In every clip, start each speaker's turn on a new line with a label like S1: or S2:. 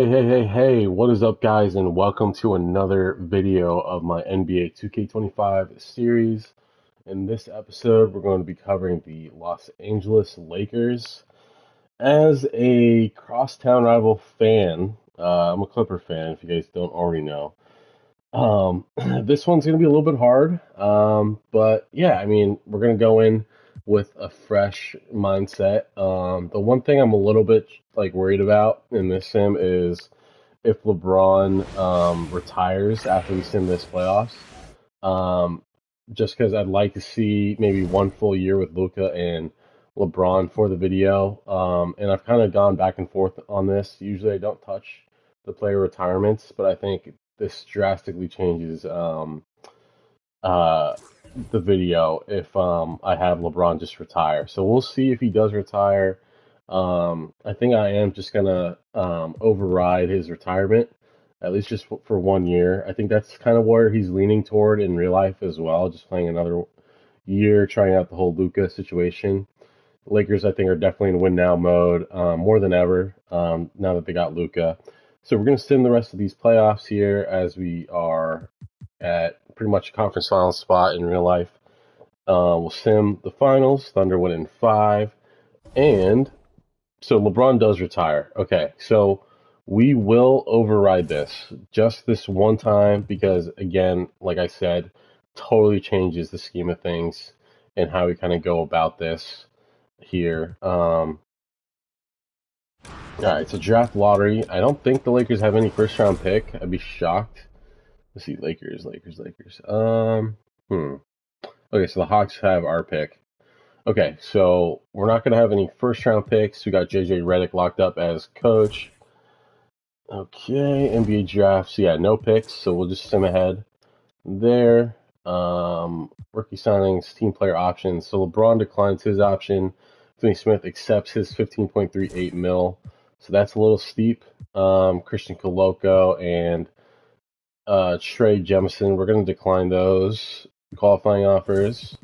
S1: Hey, what is up, guys, and welcome to another video of my NBA 2K25 series. In this episode, we're going to be covering the Los Angeles Lakers. As a crosstown rival fan, I'm a Clipper fan, if you guys don't already know. This one's going to be a little bit hard, but yeah, I mean, we're going to go in with a fresh mindset. The one thing I'm a little bit like worried about in this sim is if LeBron retires after we sim this playoffs. Um, just because I'd like to see maybe one full year with Luka and LeBron for the video. And I've kind of gone back and forth on this. Usually I don't touch the player retirements, but I think this drastically changes uh, the video if I have LeBron just retire. So we'll see if he does retire. I think I am just gonna override his retirement, at least just for 1 year. I think that's kind of where he's leaning toward in real life as well, just playing another year, trying out the whole Luka situation. Lakers, I think, are definitely in win now mode more than ever now that they got Luka. So we're gonna sim the rest of these playoffs here as we are at pretty much a conference final spot in real life. We'll sim the finals. Thunder went in five, and so LeBron does retire. Okay, so we will override this just this one time because, again, like I said, totally changes the scheme of things and how we kind of go about this here. All right, it's a draft lottery. I don't think the Lakers have any first round pick. I'd be shocked. Let's see, Lakers. Okay, so the Hawks have our pick. Okay, so we're not going to have any first round picks. We got JJ Redick locked up as coach. Okay, NBA drafts. Yeah, no picks, so we'll just sim ahead there. Rookie signings, team player options. So LeBron declines his option. Finney Smith accepts his 15.38 mil. So that's a little steep. Christian Coloco and Trey Jemison, we're going to decline those qualifying offers.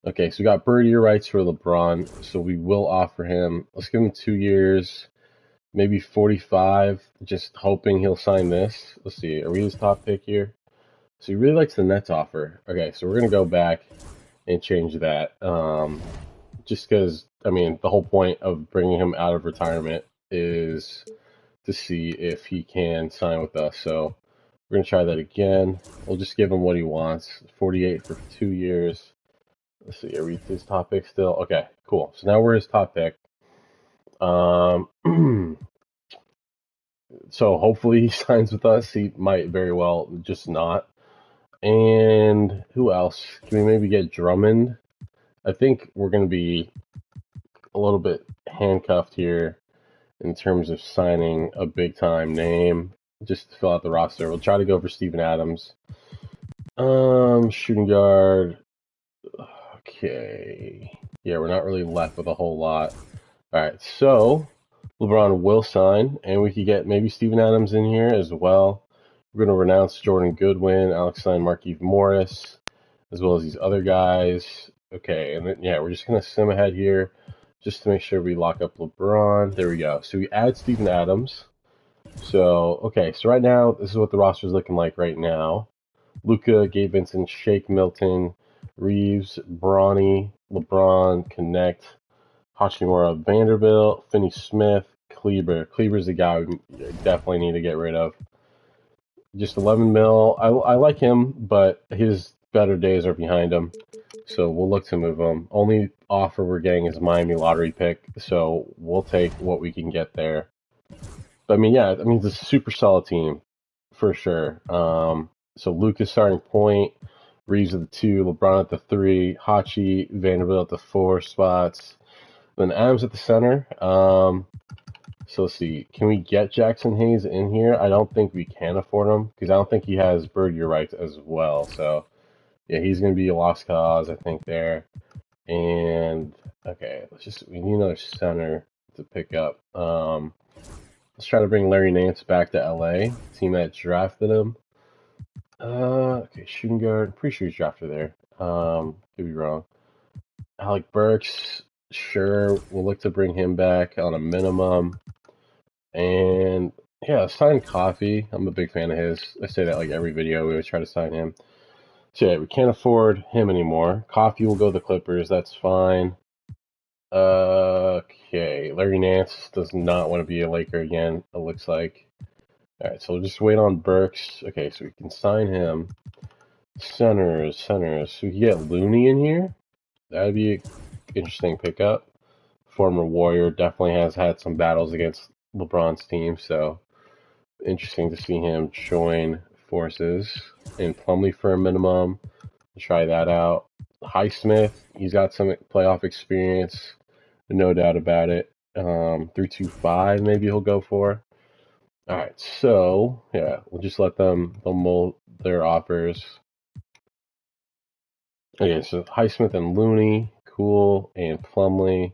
S1: Okay, so we got bird year rights for LeBron, so we will offer him. Let's give him 2 years, maybe 45. Just hoping he'll sign this. Let's see, are we his top pick here? So he really likes the Nets offer. Okay, so we're gonna go back and change that. Just because I mean the whole point of bringing him out of retirement is to see if he can sign with us. So we're gonna try that again. We'll just give him what he wants. 48 for 2 years. Let's see, are we his top pick still? Okay, cool. So now we're his top pick. Um, so hopefully he signs with us. He might very well just not. And who else? Can we maybe get Drummond? I think we're going to be a little bit handcuffed here in terms of signing a big time name just to fill out the roster. We'll try to go for Steven Adams. Shooting guard. Okay. Yeah, we're not really left with a whole lot. All right, so LeBron will sign, and we could get maybe Steven Adams in here as well. We're going to renounce Jordan Goodwin, Alex Stein, Markieff Morris, as well as these other guys. Okay, and then, yeah, we're just going to sim ahead here just to make sure we lock up LeBron. There we go. So we add Steven Adams. So, okay, so right now, this is what the roster is looking like right now. Luka, Gabe Vincent, Shake Milton, Reeves, Bronny, LeBron, Connect, Hachimura, Vanderbilt, Finney Smith, Kleber. Kleber's the guy we definitely need to get rid of. Just 11 mil. I like him, but his better days are behind him. So we'll look to move him. Only offer we're getting is Miami lottery pick, so we'll take what we can get there. But I mean, yeah, I mean it's a super solid team for sure. So Lucas starting point, Reeves at the 2, LeBron at the 3, Hachi, Vanderbilt at the 4 spots, then Adams at the center. So let's see, can we get Jackson Hayes in here? I don't think we can afford him because I don't think he has bird year rights as well. So yeah, he's going to be a lost cause, I think, there. And okay, we need another center to pick up. Let's try to bring Larry Nance back to LA, team that drafted him. Okay, shooting guard. Pretty sure he's drafted there. Could be wrong. Alec Burks. Sure, we'll look to bring him back on a minimum. And Yeah, sign Coffee. I'm a big fan of his. I say that like every video. We always try to sign him. So yeah, we can't afford him anymore. Coffee will go to the Clippers. That's fine. Okay, Larry Nance does not want to be a Laker again, it looks like. Alright, so we'll just wait on Burks. Okay, so we can sign him. Centers. So we can get Looney in here. That'd be an interesting pickup. Former Warrior, definitely has had some battles against LeBron's team, so interesting to see him join forces. And Plumlee for a minimum. Try that out. Highsmith, he's got some playoff experience, no doubt about it. 325 maybe he'll go for. All right, so yeah, we'll just let they'll mold their offers. Okay, so Highsmith and Looney, cool, and Plumlee.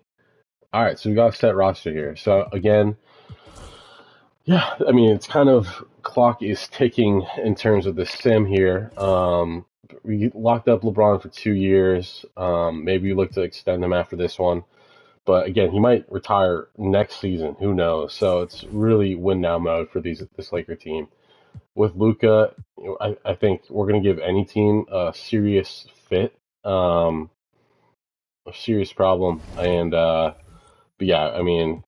S1: All right, so we got a set roster here. So again, yeah, I mean it's kind of clock is ticking in terms of the sim here. We locked up LeBron for 2 years. Maybe we look to extend him after this one. But again, he might retire next season. Who knows? So it's really win now mode for this Laker team. With Luka, I think we're going to give any team a serious fit, a serious problem. And but yeah, I mean,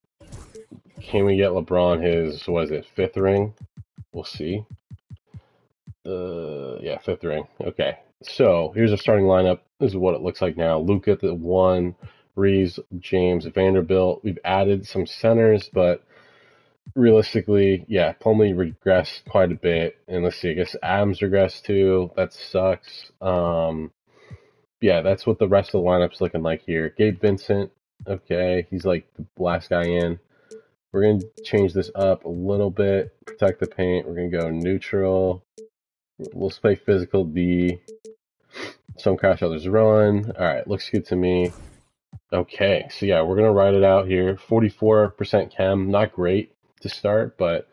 S1: can we get LeBron his what is it, fifth ring? We'll see. Yeah, fifth ring. Okay. So here's a starting lineup. This is what it looks like now. Luka at the 1, Reeves, James, Vanderbilt. We've added some centers, but realistically, yeah, Plumlee regressed quite a bit. And let's see, I guess Adams regressed too. That sucks. Yeah, that's what the rest of the lineup's looking like here. Gabe Vincent, okay, he's like the last guy in. We're going to change this up a little bit. Protect the paint. We're going to go neutral. We'll play physical D. Some crash, others run. All right, looks good to me. Okay, so yeah, we're gonna ride it out here. 44% chem, not great to start, but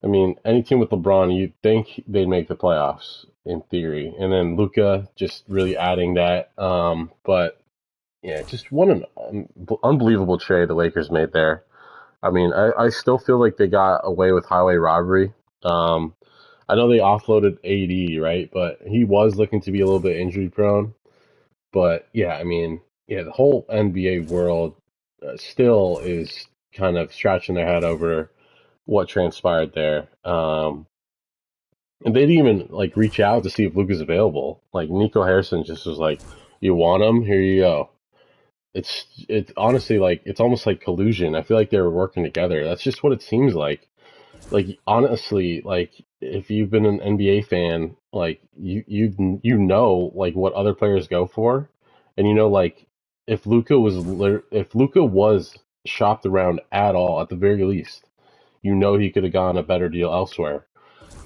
S1: I mean, any team with LeBron, you'd think they'd make the playoffs in theory, and then Luka just really adding that. But yeah, just what an unbelievable trade the Lakers made there. I mean, I still feel like they got away with highway robbery. Um, I know they offloaded AD, right? But he was looking to be a little bit injury prone. But yeah, I mean, yeah, the whole NBA world still is kind of scratching their head over what transpired there. And they didn't even like reach out to see if Luka's available. Like Nico Harrison just was like, "You want him? Here you go." It's honestly like it's almost like collusion. I feel like they were working together. That's just what it seems like. Like honestly, like if you've been an NBA fan, like you know like what other players go for, and you know like if Luka was shopped around at all at the very least, you know he could have gotten a better deal elsewhere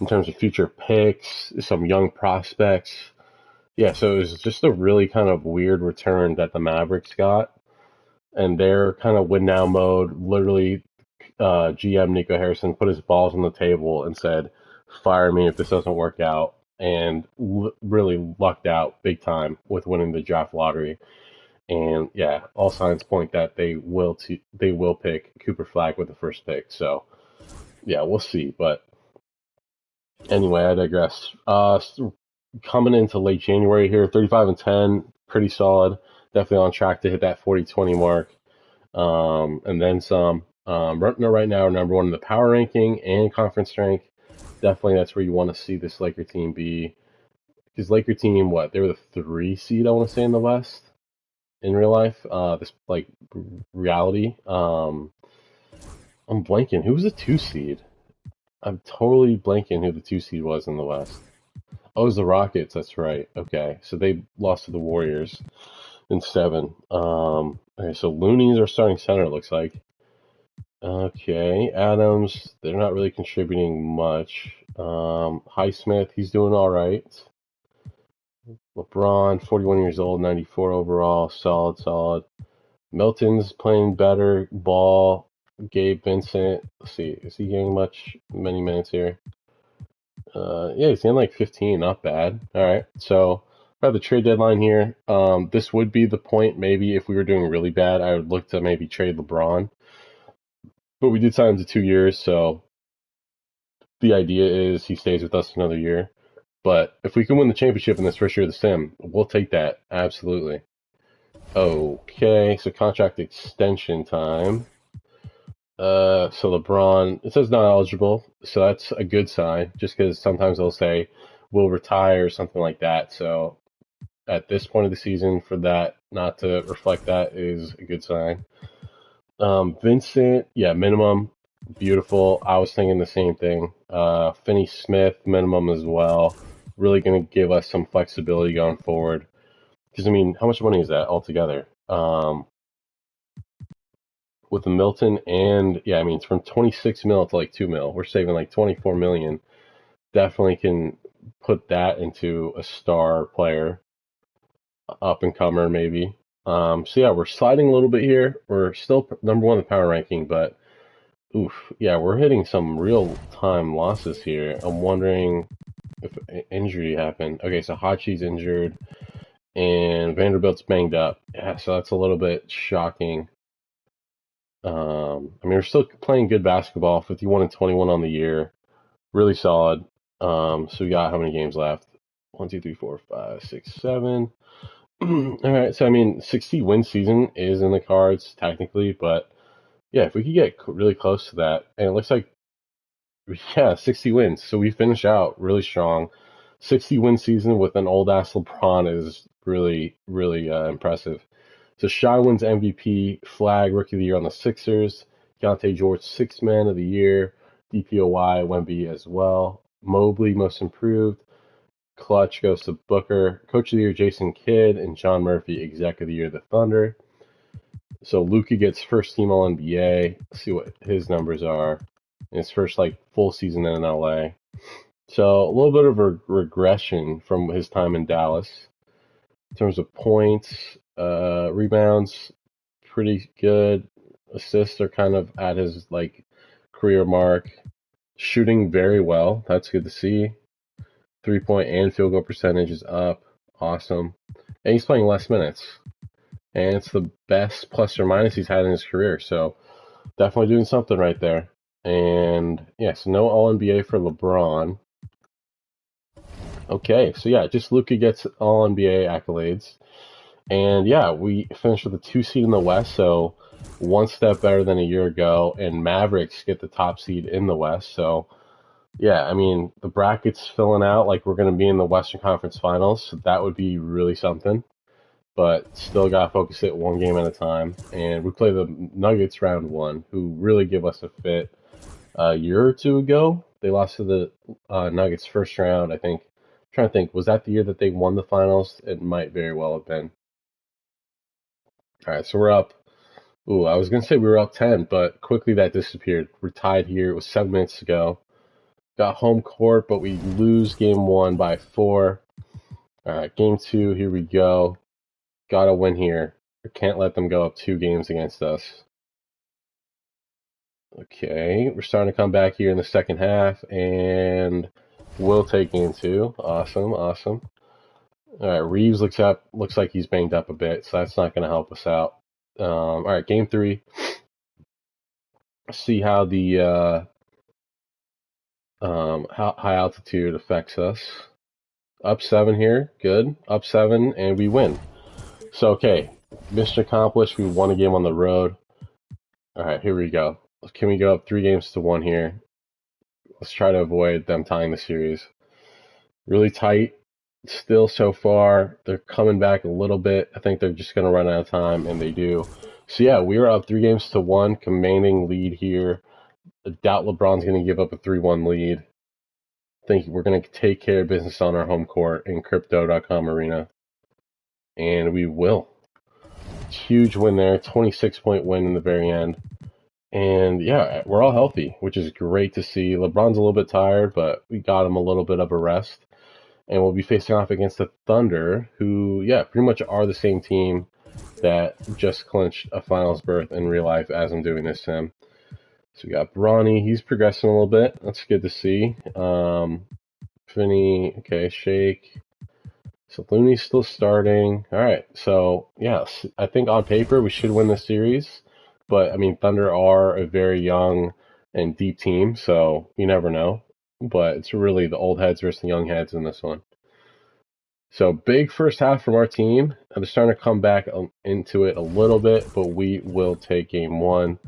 S1: in terms of future picks, some young prospects. Yeah, so it was just a really kind of weird return that the Mavericks got, and they're kind of win now mode. Literally, GM Nico Harrison put his balls on the table and said, "Fire me if this doesn't work out," and really lucked out big time with winning the draft lottery. And yeah, all signs point that they will pick Cooper Flag with the first pick. So yeah, we'll see. But anyway, I digress. Coming into late January here, 35-10, pretty solid. Definitely on track to hit that 40-20 mark. And then some. Right now, number one in the power ranking and conference strength. Definitely, that's where you want to see this Laker team be. Because Laker team, what they were the 3 seed, I want to say in the West in real life. This like reality. I'm blanking. Who was the 2 seed? I'm totally blanking who the 2 seed was in the West. Oh, it was the Rockets. That's right. Okay, so they lost to the Warriors in 7. Okay, so Looney's our starting center. It looks like. Okay, Adams, they're not really contributing much. Highsmith, he's doing all right. LeBron, 41 years old, 94 overall, solid. Milton's playing better ball. Gabe Vincent, let's see, is he getting many minutes here? Yeah, he's getting like 15, not bad. All right, so I have the trade deadline here. This would be the point maybe if we were doing really bad, I would look to maybe trade LeBron. But we did sign him to 2 years, so the idea is he stays with us another year. But if we can win the championship in this first year of the sim, we'll take that. Absolutely. Okay, so contract extension time. So LeBron, it says not eligible, so that's a good sign, just because sometimes they'll say, we'll retire or something like that. So at this point of the season, for that not to reflect that is a good sign. Vincent, yeah, minimum, beautiful. I was thinking the same thing. Finney Smith, minimum as well. Really going to give us some flexibility going forward. Because, I mean, how much money is that altogether? With the Milton and, yeah, I mean, it's from 26 mil to like 2 mil. We're saving like 24 million. Definitely can put that into a star player, up and comer maybe. So yeah, we're sliding a little bit here. We're still number one in the power ranking, but oof, yeah, we're hitting some real time losses here. I'm wondering if an injury happened. Okay, so Hachi's injured and Vanderbilt's banged up. Yeah, so that's a little bit shocking. I mean, we're still playing good basketball, 51 and 21 on the year, really solid. So we got how many games left? 1, 2, 3, 4, 5, 6, 7. All right, so I mean, 60 win season is in the cards technically, but yeah, if we could get really close to that, and it looks like, yeah, 60 wins. So we finish out really strong. 60 win season with an old ass LeBron is really, really impressive. So Shy wins MVP, Flag Rookie of the Year on the Sixers, Keontae George Sixth Man of the Year, DPOY Wemby as well, Mobley Most Improved, Clutch goes to Booker, Coach of the Year Jason Kidd, and John Murphy Exec of the Year the Thunder. So Luka gets first team All NBA. Let's see what his numbers are in his first like full season in LA. So a little bit of a regression from his time in Dallas in terms of points, rebounds, pretty good. Assists are kind of at his like career mark. Shooting very well. That's good to see. 3-point and field goal percentage is up. Awesome. And he's playing less minutes. And it's the best plus or minus he's had in his career. So definitely doing something right there. And yeah, so no All NBA for LeBron. Okay, so yeah, just Luka gets All NBA accolades. And yeah, we finished with a 2 seed in the West, so one step better than a year ago. And Mavericks get the top seed in the West. So yeah, I mean, the bracket's filling out like we're going to be in the Western Conference Finals. So that would be really something. But still got to focus it one game at a time. And we play the Nuggets round one, who really give us a fit. A year or two ago, they lost to the Nuggets first round, I think. I'm trying to think, was that the year that they won the finals? It might very well have been. All right, so we're up. Ooh, I was going to say we were up 10, but quickly that disappeared. We're tied here. It was 7 minutes to go. Got home court, but we lose game one by 4. All right, game two, here we go. Gotta win here. We can't let them go up 2 games against us. Okay, we're starting to come back here in the second half, and we'll take game 2. Awesome, awesome. All right, Reeves looks like he's banged up a bit, so that's not going to help us out. All right, game 3. See how the how high altitude affects us. Up 7 here, good. Up 7, and we win. So okay, mission accomplished. We won a game on the road. All right, here we go. Can we go up 3 games to 1 here? Let's try to avoid them tying the series. Really tight still so far. They're coming back a little bit. I think they're just going to run out of time, and they do. So yeah, we are up 3 games to 1, commanding lead here. I doubt LeBron's going to give up a 3-1 lead. I think we're going to take care of business on our home court in Crypto.com Arena. And we will. Huge win there, 26-point win in the very end. And yeah, we're all healthy, which is great to see. LeBron's a little bit tired, but we got him a little bit of a rest. And we'll be facing off against the Thunder, who, yeah, pretty much are the same team that just clinched a finals berth in real life as I'm doing this sim. So we got Bronny, he's progressing a little bit. That's good to see. Finney, okay, Shake. So Looney's still starting. All right, so yeah, I think on paper we should win the series. But I mean, Thunder are a very young and deep team, so you never know. but it's really the old heads versus the young heads in this one. So big first half from our team. They're starting to come back into it a little bit, but we will take game one.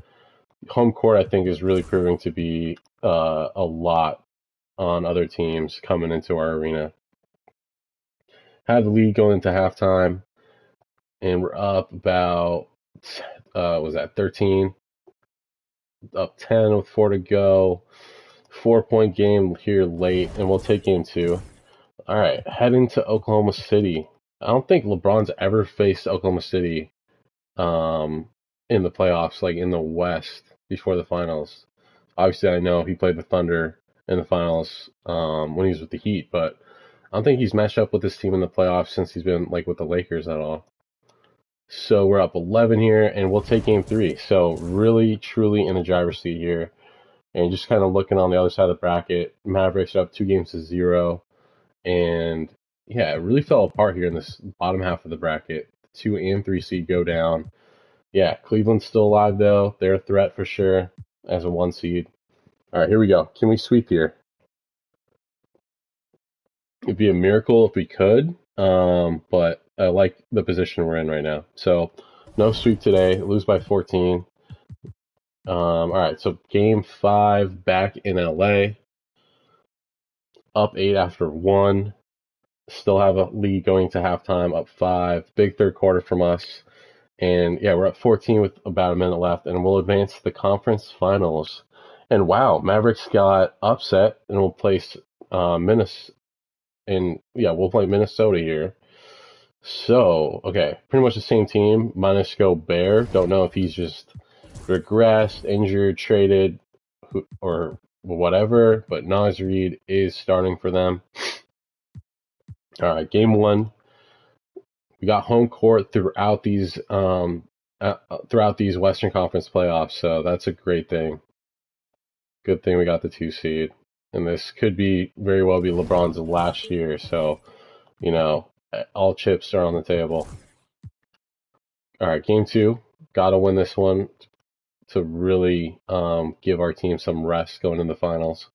S1: Home court, I think, is really proving to be a lot on other teams coming into our arena. Had the lead going into halftime, and we're up about, was that 13? Up 10 with 4 to go. 4-point game here late, and we'll take game two. All right, heading to Oklahoma City. I don't think LeBron's ever faced Oklahoma City in the playoffs, like in the West, before the finals. Obviously, I know he played the Thunder in the finals when he was with the Heat, but I don't think he's matched up with this team in the playoffs since he's been like with the Lakers at all. So we're up 11 here, and we'll take game three. So really, truly in the driver's seat here. And just kind of looking on the other side of the bracket, Mavericks are up 2-0. And yeah, it really fell apart here in this bottom half of the bracket. 2 and 3 seed go down. Yeah, Cleveland's still alive, though. They're a threat for sure as a 1 seed. All right, here we go. Can we sweep here? It'd be a miracle if we could, but I like the position we're in right now. So no sweep today. Lose by 14. All right, so game 5 back in LA. Up 8 after 1. Still have a lead going to halftime, up 5. Big third quarter from us. And yeah, we're up 14 with about a minute left, and we'll advance to the conference finals. And wow, Mavericks got upset, and we'll place Minnesota. And yeah, we'll play Minnesota here. So, okay, pretty much the same team, minus Gobert. Don't know if he's just regressed, injured, traded, or whatever, but Naz Reid is starting for them. All right, game 1. We got home court throughout these Western Conference playoffs, so that's a great thing. Good thing we got the 2 seed, and this could be very well be LeBron's last year. So, you know, all chips are on the table. All right, game 2. Got to win this one to really give our team some rest going into the finals.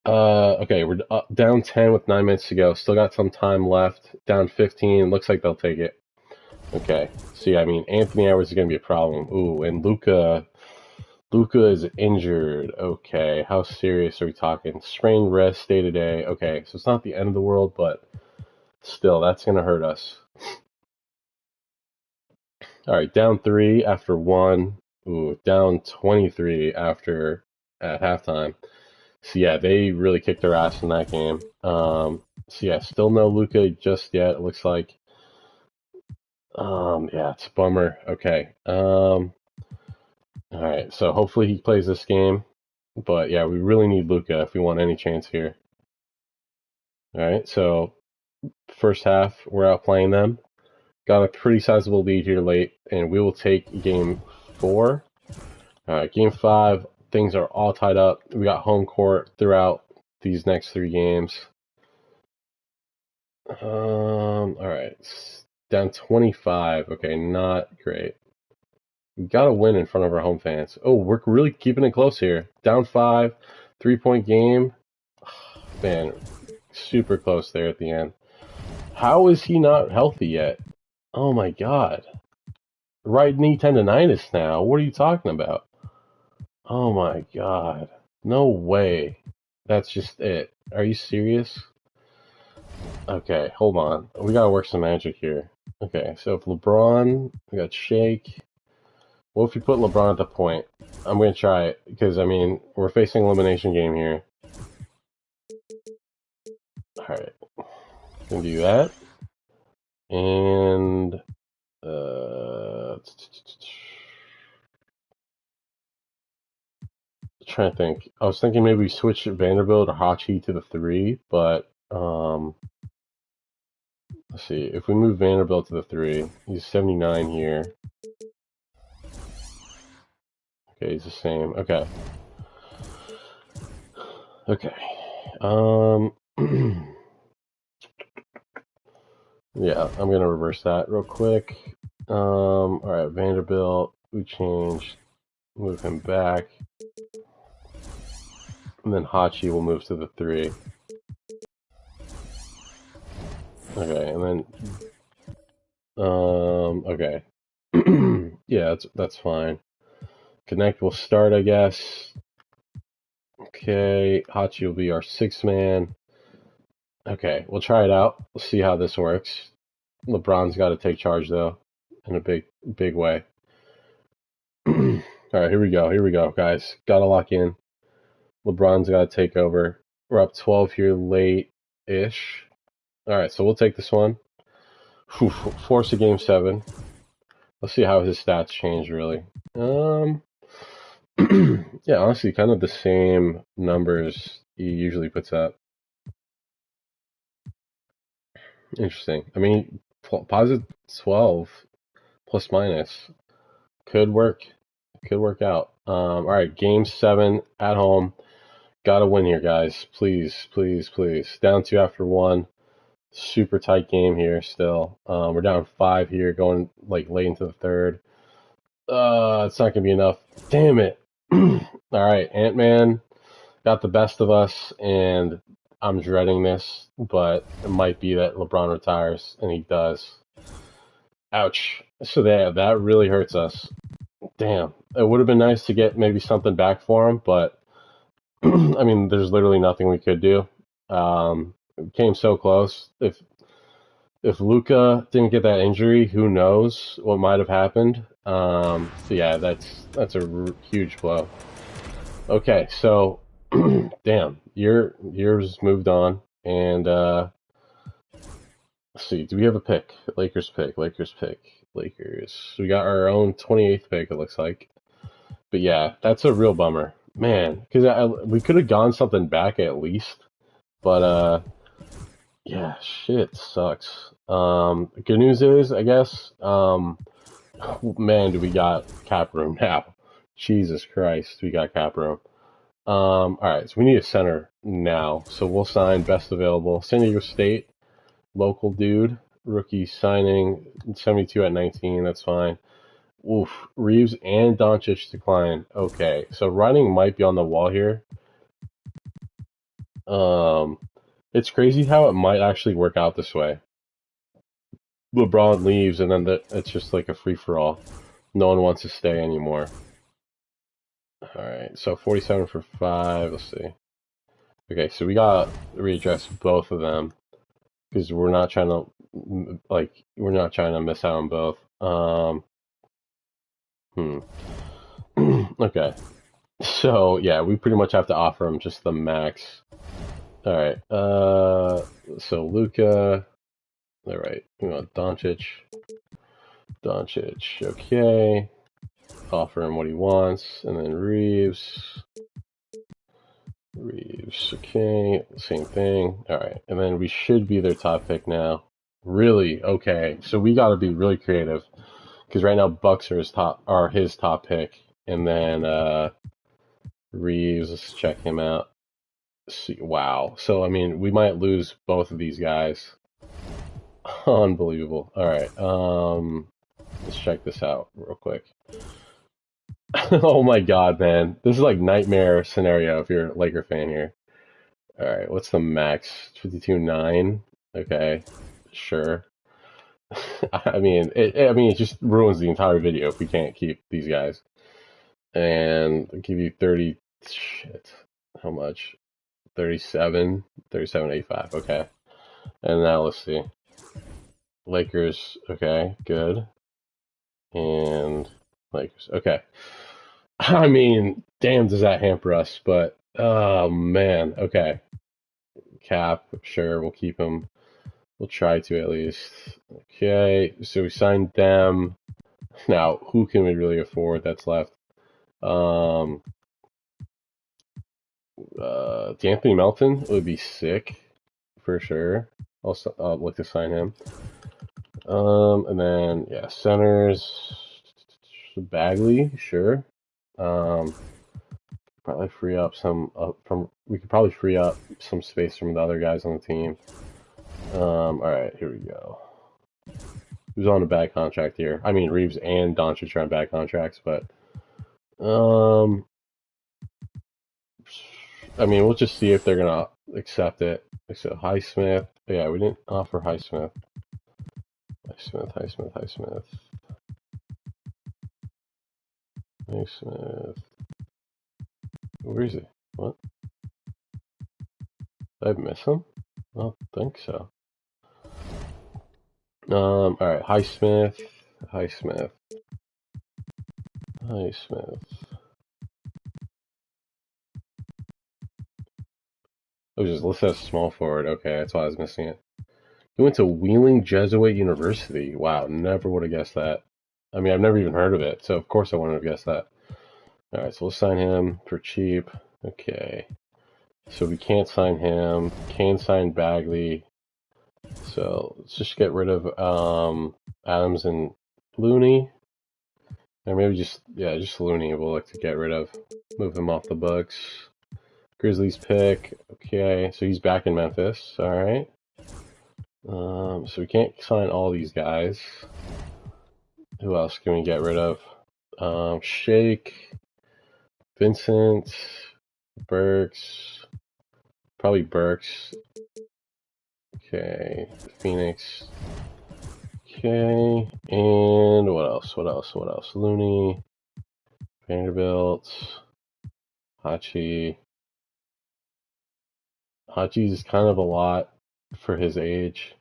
S1: Okay, we're down 10 with 9 minutes to go. Still got some time left. Down 15. Looks like they'll take it. Okay. So yeah, I mean, Anthony Edwards is going to be a problem. Ooh, and Luka is injured. Okay, how serious are we talking? Sprained wrist, day to day. Okay, so it's not the end of the world, but still, that's going to hurt us. All right, down 3 after 1. Ooh, down 23 at halftime. So yeah, they really kicked their ass in that game. So yeah, still no Luka just yet. It looks like. Yeah, it's a bummer. Okay. All right. So hopefully he plays this game, but yeah, we really need Luka if we want any chance here. All right. So first half, we're outplaying them. Got a pretty sizable lead here late, and we will take game 4. All right, game 5. Things are all tied up. We got home court throughout these next 3 games. All right, down 25. Okay, not great. We got to win in front of our home fans. Oh, we're really keeping it close here. Down 5, 3-point game. Man, super close there at the end. How is he not healthy yet? Oh my God. Right knee tendonitis now. What are you talking about? Oh my God. No way. That's just it. Are you serious? Okay, hold on. We gotta work some magic here. Okay, so if LeBron, we got Shake. What if we put LeBron at the point? I'm gonna try it, because, I mean, we're facing an elimination game here. Alright. Gonna do that. And, trying to think. I was thinking maybe we switch Vanderbilt or Hachi to the 3, but, let's see. If we move Vanderbilt to the 3, he's 79 here. Okay, he's the same. Okay. Okay. Yeah, I'm gonna reverse that real quick. Alright, Vanderbilt, we changed, move him back. And then Hachi will move to the 3. Okay, and then okay. Yeah, that's fine. Connect will start, I guess. Okay, Hachi will be our 6th man. Okay, we'll try it out. We'll see how this works. LeBron's got to take charge though, in a big way. All right, here we go. Here we go, guys. Got to lock in. LeBron's got to take over. We're up 12 here late-ish. All right, so we'll take this one. Force a game 7. Let's see how his stats change, really. Yeah, honestly, kind of the same numbers he usually puts up. Interesting. I mean, positive 12 plus minus could work. Could work out. All right, game 7 at home. Gotta win here, guys. Please, please, please. Down 2 after 1. Super tight game here still. We're down 5 here, going like late into the 3rd. It's not gonna be enough. Damn it. All right, Ant-Man got the best of us, and I'm dreading this, but it might be that LeBron retires, and he does. Ouch. So that really hurts us. Damn. It would have been nice to get maybe something back for him, but I mean, there's literally nothing we could do. Came so close. If Luka didn't get that injury, who knows what might have happened? So yeah, that's a huge blow. Okay, so damn, yours moved on, and let's see. Do we have a pick? Lakers pick. Lakers pick. Lakers. We got our own 28th pick. It looks like. But yeah, that's a real bummer, man. Because we could have gone something back at least. But yeah, shit sucks. Good news is, I guess, man, do we got cap room now? Jesus Christ, we got cap room. All right, so we need a center now. So we'll sign best available. San Diego State, local dude, rookie signing, 72 at 19. That's fine. Oof, Reeves and Dončić decline. Okay, so writing might be on the wall here. It's crazy how it might actually work out this way. LeBron leaves, and then it's just like a free-for-all. No one wants to stay anymore. All right, so 47 for 5. Let's see. Okay, so we got to readdress both of them because we're not trying to miss out on both. Okay. So yeah, we pretty much have to offer him just the max. All right. So Luka. All right. We want Dončić. Okay. Offer him what he wants, and then Reeves. Okay. Same thing. All right. And then we should be their top pick now. Really? Okay. So we got to be really creative because right now Bucks are his top pick, and then Reeves. Let's check him out. See, wow. So I mean, we might lose both of these guys. Unbelievable. All right. Let's check this out real quick. Oh my God, man. This is like nightmare scenario if you're a Laker fan here. All right. What's the max? 52.9. Okay. Sure. I mean, it just ruins the entire video if we can't keep these guys. And I'll give you 30. Shit. How much? 37.85. Okay. And now let's see. Lakers. Okay. Good. And Lakers. Okay. I mean, damn, does that hamper us? But oh man. Okay. Cap. Sure, we'll keep him. We'll try to at least. Okay. So we signed them. Now, who can we really afford that's left? D'Anthony Melton would be sick for sure. I'll look to sign him. And then yeah, centers. Bagley, sure. Probably free up some we could probably free up some space from the other guys on the team. All right, here we go. Who's on a bad contract here? I mean, Reeves and Dončić are on bad contracts, but I mean, we'll just see if they're gonna accept it. So Highsmith. Yeah, we didn't offer Highsmith. Highsmith. Where is he? What? Did I miss him? I don't think so. Alright, Highsmith. Highsmith. Oh, just listed as small forward. Okay, that's why I was missing it. He went to Wheeling Jesuit University. Wow, never would have guessed that. I mean, I've never even heard of it, so of course I wouldn't have guessed that. Alright, so we'll sign him for cheap. Okay. So we can't sign him. Can sign Bagley. So let's just get rid of Adams and Looney. Or maybe just Looney we'll look to get rid of. Move him off the books. Grizzlies pick. Okay, so he's back in Memphis. Alright. So we can't sign all these guys. Who else can we get rid of? Shake, Vincent, Burks, probably Burks. Okay, Phoenix. Okay, and what else? Looney, Vanderbilt, Hachi. Hachi's kind of a lot for his age.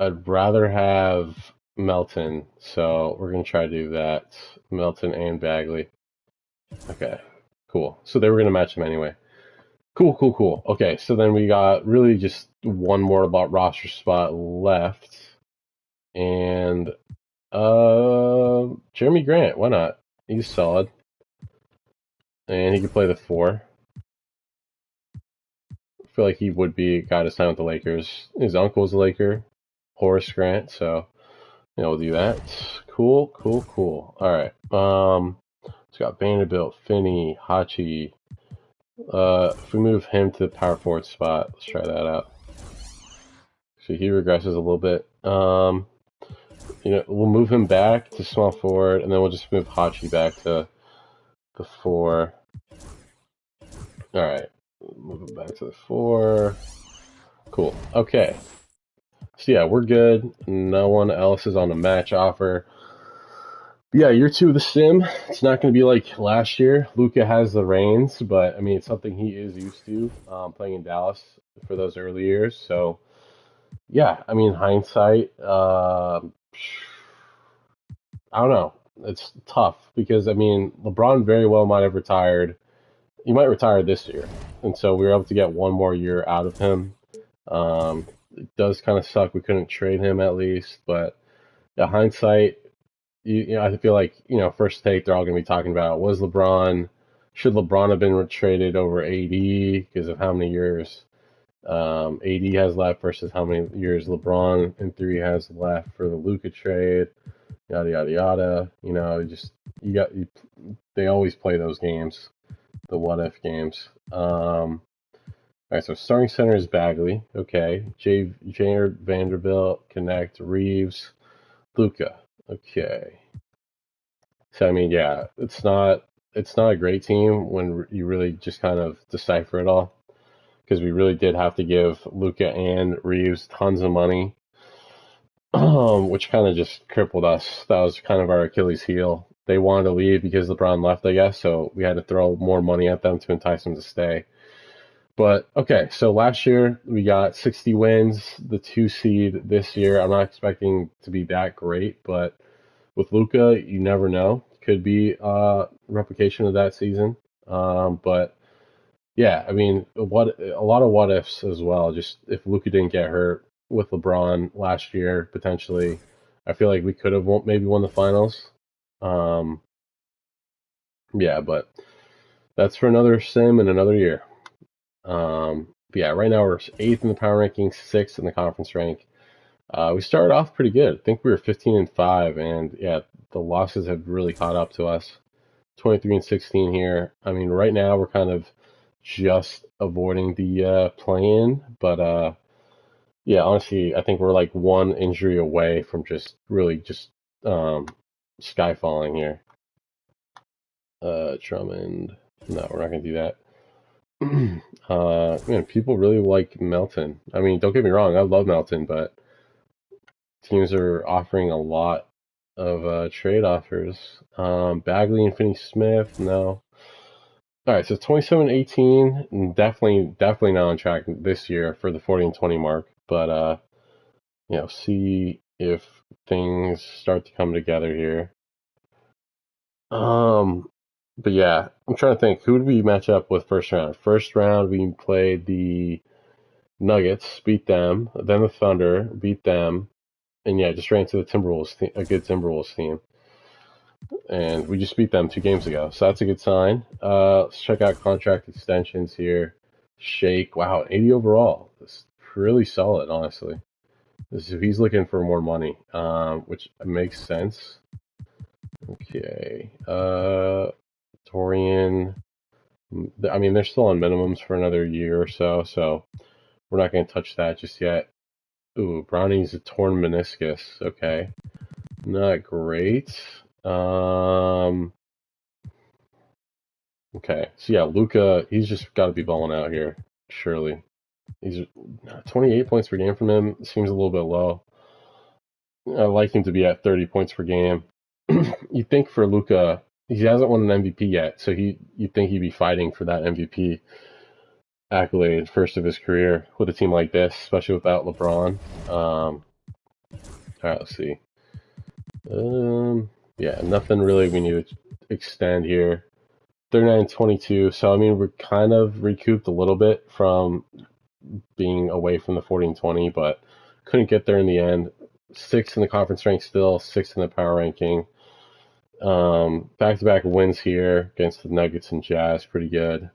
S1: I'd rather have Melton, so we're gonna try to do that. Melton and Bagley. Okay, cool. So they were gonna match him anyway. Cool. Okay, so then we got really just one more about roster spot left, and Jeremy Grant. Why not? He's solid, and he could play the 4. I feel like he would be a guy to sign with the Lakers. His uncle's a Laker, Horace Grant, so we'll do that. Cool. All right. It's got Vanderbilt, Finney, Hachi. If we move him to the power forward spot, let's try that out. So he regresses a little bit. We'll move him back to small forward, and then we'll just move Hachi back to the 4. All right, move him back to the 4. Cool. Okay. So yeah, we're good. No one else is on a match offer. Yeah, year 2 of the sim. It's not going to be like last year. Luka has the reins, but I mean, it's something he is used to playing in Dallas for those early years. So yeah, I mean, hindsight. I don't know. It's tough because I mean, LeBron very well might have retired. He might retire this year, and so we were able to get one more year out of him. It does kind of suck we couldn't trade him at least, but the hindsight, I feel like first take they're all going to be talking about was LeBron. Should LeBron have been traded over AD because of how many years AD has left versus how many years LeBron in 3 has left for the Luka trade? Yada yada yada. They always play those games, the what if games. All right, so starting center is Bagley. Okay, Janer, Vanderbilt, Connect, Reeves, Luka. Okay. So I mean, yeah, it's not a great team when you really just kind of decipher it all because we really did have to give Luka and Reeves tons of money, which kind of just crippled us. That was kind of our Achilles heel. They wanted to leave because LeBron left, I guess, so we had to throw more money at them to entice them to stay. But okay, so last year we got 60 wins, the 2 seed. This year I'm not expecting to be that great, but with Luka, you never know. Could be a replication of that season. But yeah, I mean, a lot of what ifs as well. Just if Luka didn't get hurt with LeBron last year, potentially, I feel like we could have maybe won the finals. Um, yeah, but that's for another sim and another year. But yeah, right now we're 8th in the power rankings, 6th in the conference rank. We started off pretty good. I think we were 15-5, and yeah, the losses have really caught up to us. 23-16 here. I mean, right now we're kind of just avoiding the play-in, but yeah, honestly, I think we're like one injury away from just really just sky falling here. Drummond. No, we're not gonna do that. Man, people really like Melton. I mean, don't get me wrong, I love Melton, but teams are offering a lot of trade offers. Bagley and Finney Smith, no. All right, so 27-18, definitely not on track this year for the 40 and 20 mark, but see if things start to come together here. But yeah, I'm trying to think, who did we match up with first round? First round, we played the Nuggets, beat them, then the Thunder, beat them, and yeah, just ran into the Timberwolves, a good Timberwolves team, and we just beat them 2 games ago, so that's a good sign. Let's check out contract extensions here. Shake, wow, 80 overall. That's really solid, honestly. If he's looking for more money, which makes sense. Okay, Torian. I mean, they're still on minimums for another year or so, so we're not going to touch that just yet. Ooh, Brownie's a torn meniscus. Okay, not great. Okay, so yeah, Luka, he's just got to be balling out here, surely. He's 28 points per game from him. Seems a little bit low. I like him to be at 30 points per game. You think for Luka, he hasn't won an MVP yet, so you'd think he'd be fighting for that MVP accolade, first of his career, with a team like this, especially without LeBron. All right, let's see. Yeah, nothing really we need to extend here. 39-22. So I mean, we're kind of recouped a little bit from being away from the 40 and 20, but couldn't get there in the end. 6th in the conference rank still, 6th in the power ranking. Back-to-back wins here against the Nuggets and Jazz, pretty good.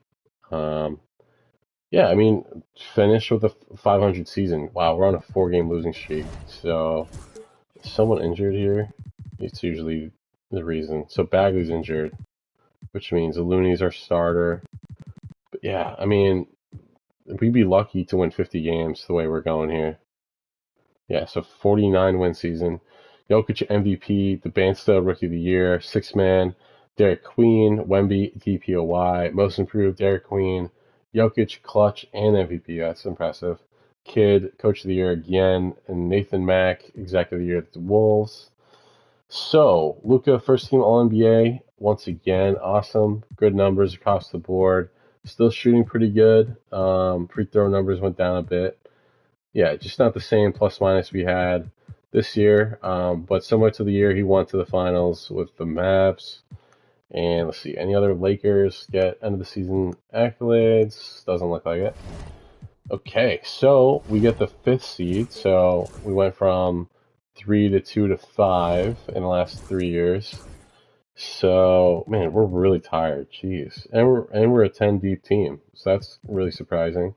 S1: Yeah, I mean, finished with a 500 season. Wow, we're on a 4-game losing streak. So, someone injured here. It's usually the reason. So Bagley's injured, which means Looney's our starter. But yeah, I mean, we'd be lucky to win 50 games the way we're going here. Yeah, so 49 win season. Jokic MVP, the Bandsta Rookie of the Year, 6-man, Derek Queen, Wemby DPOY, Most Improved Derek Queen, Jokic Clutch and MVP. That's impressive. Kid Coach of the Year again, and Nathan Mack Executive of the Year at the Wolves. So Luka first team All NBA once again, awesome, good numbers across the board. Still shooting pretty good. Free throw numbers went down a bit. Yeah, just not the same plus minus we had this year, but similar to the year he went to the finals with the Mavs. And let's see, any other Lakers get end of the season accolades? Doesn't look like it. Okay, so we get the 5th seed. So we went from 3 to 2 to 5 in the last 3 years. So man, we're really tired. Jeez, and we're a 10 deep team, so that's really surprising.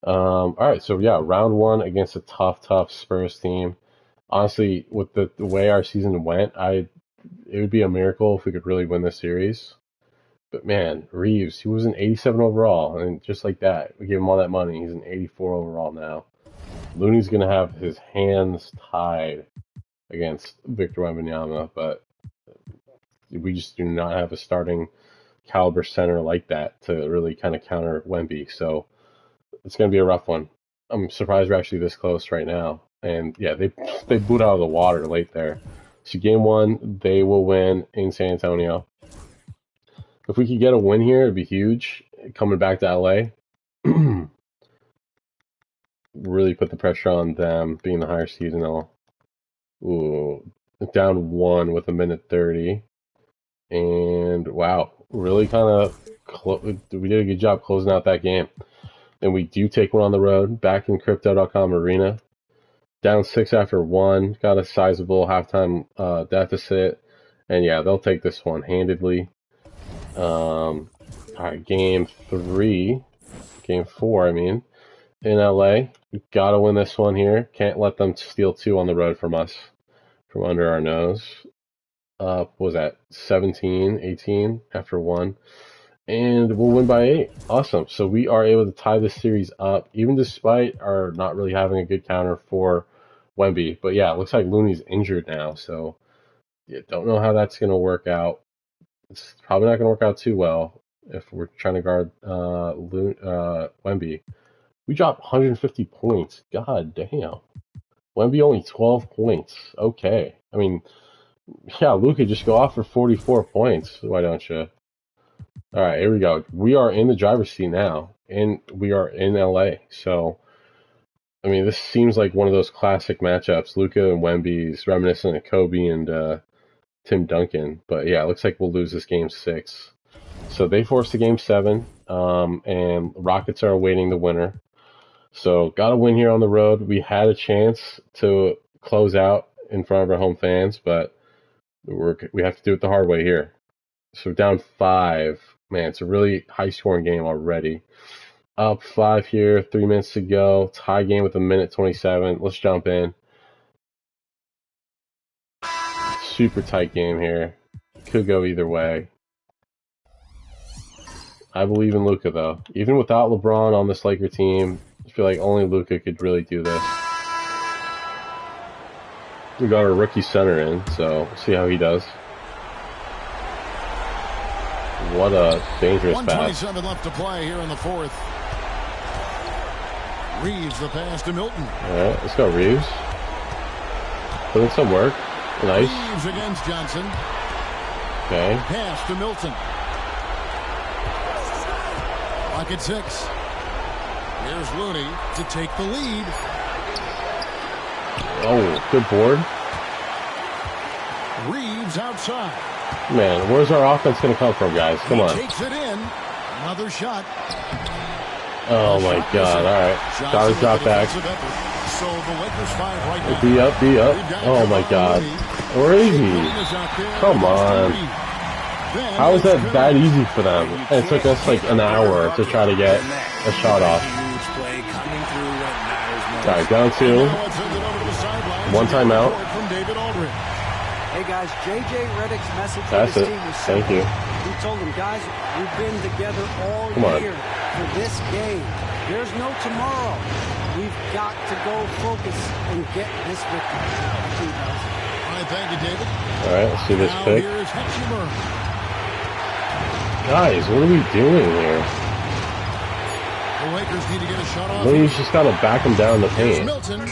S1: All right, so yeah, round 1 against a tough Spurs team. Honestly, with the way our season went, it would be a miracle if we could really win this series. But man, Reeves, he was an 87 overall, and just like that, we gave him all that money. He's an 84 overall now. Looney's gonna have his hands tied against Victor Wembanyama, but we just do not have a starting caliber center like that to really kind of counter Wemby. So it's going to be a rough one. I'm surprised we're actually this close right now. And yeah, they boot out of the water late there. So game 1, they will win in San Antonio. If we could get a win here, it'd be huge. Coming back to LA, really put the pressure on them being the higher seed and all. Ooh, down 1 with a minute 30. And wow, really kind of we did a good job closing out that game. And we do take one on the road back in Crypto.com Arena. Down 6 after 1, got a sizable halftime deficit, and yeah, they'll take this one handedly. All right, game 4, I mean, in LA, we gotta win this one here. Can't let them steal 2 on the road from us, from under our nose. What was that 17, 18 after 1? And we'll win by 8. Awesome. So we are able to tie this series up, even despite our not really having a good counter for Wemby. But yeah, it looks like Looney's injured now, so yeah, don't know how that's going to work out. it's probably not going to work out too well if we're trying to guard Wemby. We dropped 150 points. God damn. Wemby only 12 points. Okay. I mean, yeah, Luka just go off for 44 points. Why don't you? All right, here we go. We are in the driver's seat now, and we are in LA. So, I mean, this seems like one of those classic matchups. Luka and Wemby's reminiscent of Kobe and Tim Duncan. But yeah, it looks like we'll lose this game 6. So they forced a game 7, and Rockets are awaiting the winner. So got to win here on the road. We had a chance to close out in front of our home fans, but we have to do it the hard way here. So down 5. Man, it's a really high-scoring game already. Up 5 here, 3 minutes to go. Tie game with 1:27. Let's jump in. Super tight game here. Could go either way. I believe in Luka, though. Even without LeBron on this Laker team, I feel like only Luka could really do this. We got our rookie center in, so we'll see how he does. What a dangerous pass.
S2: 1:27 left to play here in the 4th. Reeves the pass to Milton.
S1: All right, let's go Reeves. Put in some work. Nice.
S2: Reeves against Johnson.
S1: Okay.
S2: Pass to Milton. Clock at 6. Here's Looney to take the lead.
S1: Oh, good board.
S2: Reeves outside.
S1: Man, where's our offense going to come from, guys? Come on.
S2: Takes it in. Another shot.
S1: Oh, my God. All right. Got his drop back.
S2: So the Lakers 5 right now.
S1: Be up, be up. Oh, my God. Where is he? Come on. How is that easy for them? And it took us like an hour to try to get a shot off. All right, down 2. One timeout.
S3: Hey guys, JJ Redick's message
S1: to his
S3: team was simple.
S1: Thank you.
S3: He told them, guys, we've been together all year for this game. There's no tomorrow. We've got to go focus and get this victory.
S2: All right, thank you, David.
S1: All right, let's see this
S2: now
S1: pick.
S2: Here's
S1: Guys, what are we doing here?
S2: The Lakers need to get a shot off.
S1: He's just got to back him down in the paint.
S2: Milton.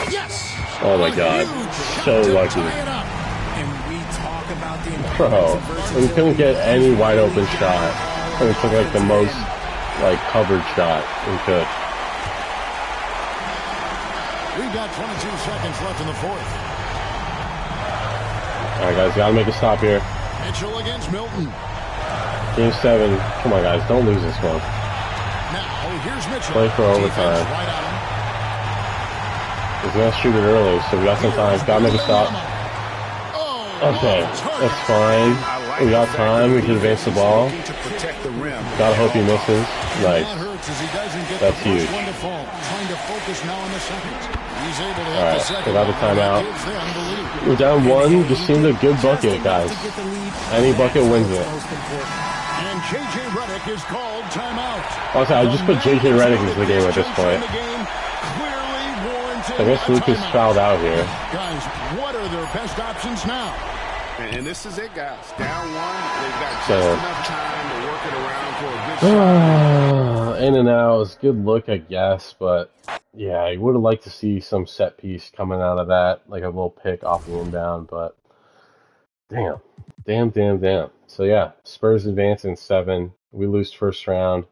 S2: Yes.
S1: Oh my God, so lucky. Bro, we couldn't get any wide open shot. And we took like the most like covered shot we could.
S2: We've got 22 seconds left in the 4th.
S1: All right, guys, gotta make a stop here.
S2: Mitchell against Milton.
S1: Game 7. Come on, guys, don't lose this one.
S2: Now here's Mitchell.
S1: Play for overtime.
S2: Right at him.
S1: He's gonna shoot it early, so we got some time. Gotta make a stop. Okay, that's fine. We got time. We can advance the ball. Gotta hope he misses. Nice. That's huge. Alright, without a timeout. We're down 1. Just seemed a good bucket, guys. Any bucket wins it.
S2: And JJ Redick is called timeout.
S1: Also, I just put JJ Redick into the game at this point. I guess Luka's fouled out here.
S2: Guys, what are their best options now?
S4: And this is it, guys. Down 1. They've got just enough time to work it around for a good shot.
S1: In and out is a good look, I guess, but yeah, I would have liked to see some set piece coming out of that, like a little pick off the inbound, but damn. So yeah, Spurs advance in 7. We lose first round.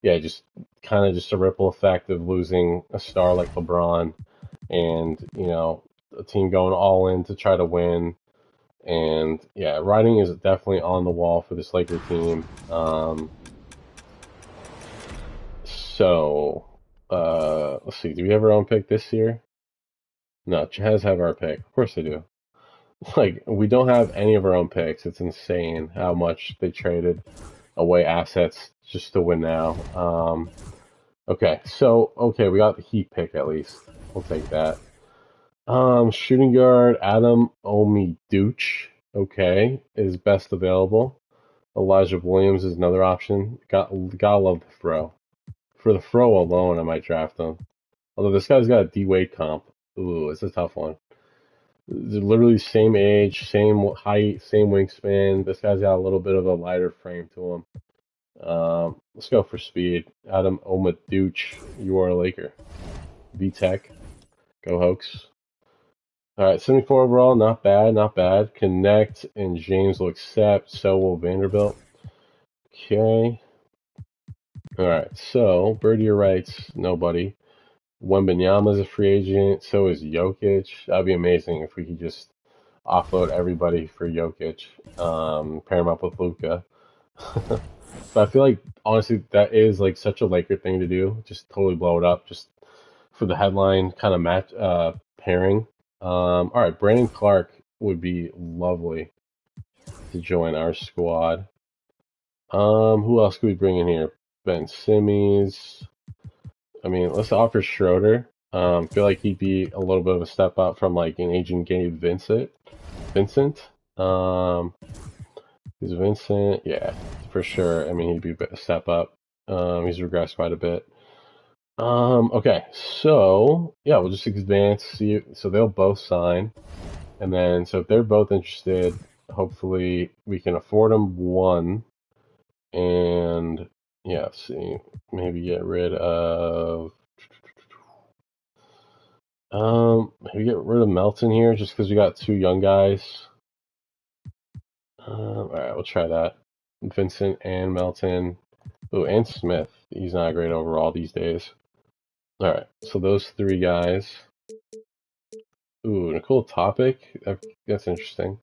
S1: Yeah, just kind of just a ripple effect of losing a star like LeBron, and you know, a team going all in to try to win. And yeah, writing is definitely on the wall for this Laker team. Let's see. Do we have our own pick this year? No, Jazz have our pick. Of course they do. Like, we don't have any of our own picks. It's insane how much they traded away assets just to win now. Okay, we got the Heat pick at least. We'll take that. Shooting guard, Adam Omiduch, okay, is best available. Elijah Williams is another option. Gotta love the throw. For the throw alone, I might draft him. Although this guy's got a D-Wade comp. Ooh, it's a tough one. They're literally same age, same height, same wingspan. This guy's got a little bit of a lighter frame to him. Let's go for speed. Adam Omaduch, you are a Laker. V-Tech, go Hoax. All right, 74 overall, not bad, not bad. Connect and James will accept. So will Vanderbilt. Okay. All right, so Birdie writes nobody. Wembanyama's a free agent. So is Jokic. That'd be amazing if we could just offload everybody for Jokic. Pair him up with Luka. But I feel like honestly that is like such a Laker thing to do. Just totally blow it up, just for the headline kind of match pairing. All right, Brandon Clark would be lovely to join our squad. Who else could we bring in here? Ben Simmons. I mean, let's offer Schroeder. Feel like he'd be a little bit of a step up from like an aging Gabe Vincent. Is Vincent? Yeah, for sure. I mean, he'd be a step up. He's regressed quite a bit. Okay, so yeah, we'll just advance. See, so they'll both sign, and then so if they're both interested, hopefully we can afford them one, and yeah, see, maybe get rid of, maybe get rid of Melton here just because we got two young guys. All right, we'll try that. Vincent and Melton. Oh, and Smith. He's not great overall these days. All right, so those three guys. Ooh, Nicole Topic. That's interesting.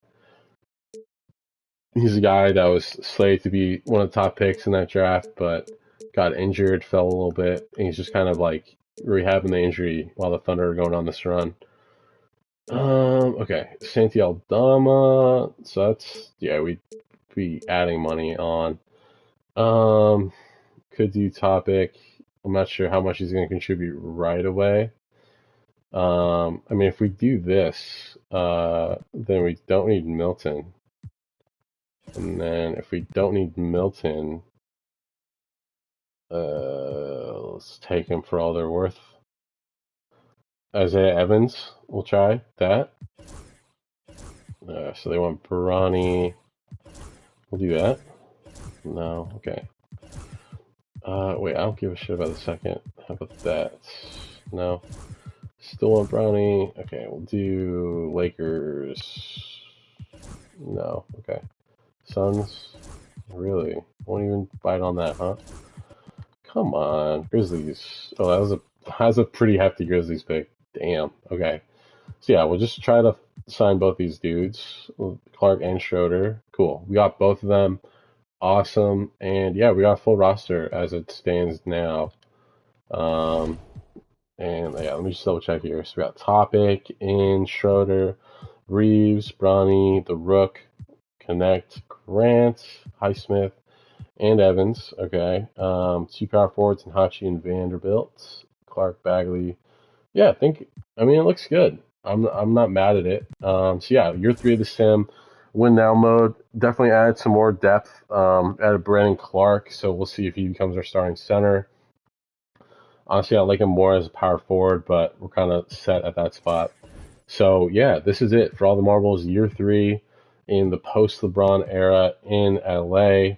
S1: He's a guy that was slated to be one of the top picks in that draft, but got injured, fell a little bit, and he's just kind of like rehabbing the injury while the Thunder are going on this run. Okay, Santi Aldama. So that's, yeah, we'd be adding money on. Could do Topic. I'm not sure how much he's going to contribute right away. I mean, if we do this, then we don't need Milton. And then if we don't need Milton, let's take him for all they're worth. Isaiah Evans, we'll try that. So they want Bronny. We'll do that. No, okay. Wait, I don't give a shit about the second. How about that? No. Still want Brownie. Okay, we'll do Lakers. No, okay. Suns. Really? Won't even bite on that, huh? Come on. Grizzlies. Oh, that was a pretty hefty Grizzlies pick. Damn. Okay. So yeah, we'll just try to sign both these dudes. Clark and Schroeder. Cool. We got both of them. Awesome. And yeah, we got a full roster as it stands now. And yeah, let me just double check here. So we got Topic, in Schroeder, Reeves, Bronny, the Rook, Connect, Grant, Highsmith, and Evans. Okay. Two power forwards in Hachi and Vanderbilt. Clark, Bagley. Yeah, I mean, it looks good. I'm not mad at it. So yeah, year 3 of the sim. Win now mode. Definitely added some more depth. Added Brandon Clark, so we'll see if he becomes our starting center. Honestly, I like him more as a power forward, but we're kind of set at that spot. So yeah, this is it for all the marbles. Year 3 in the post LeBron era in LA,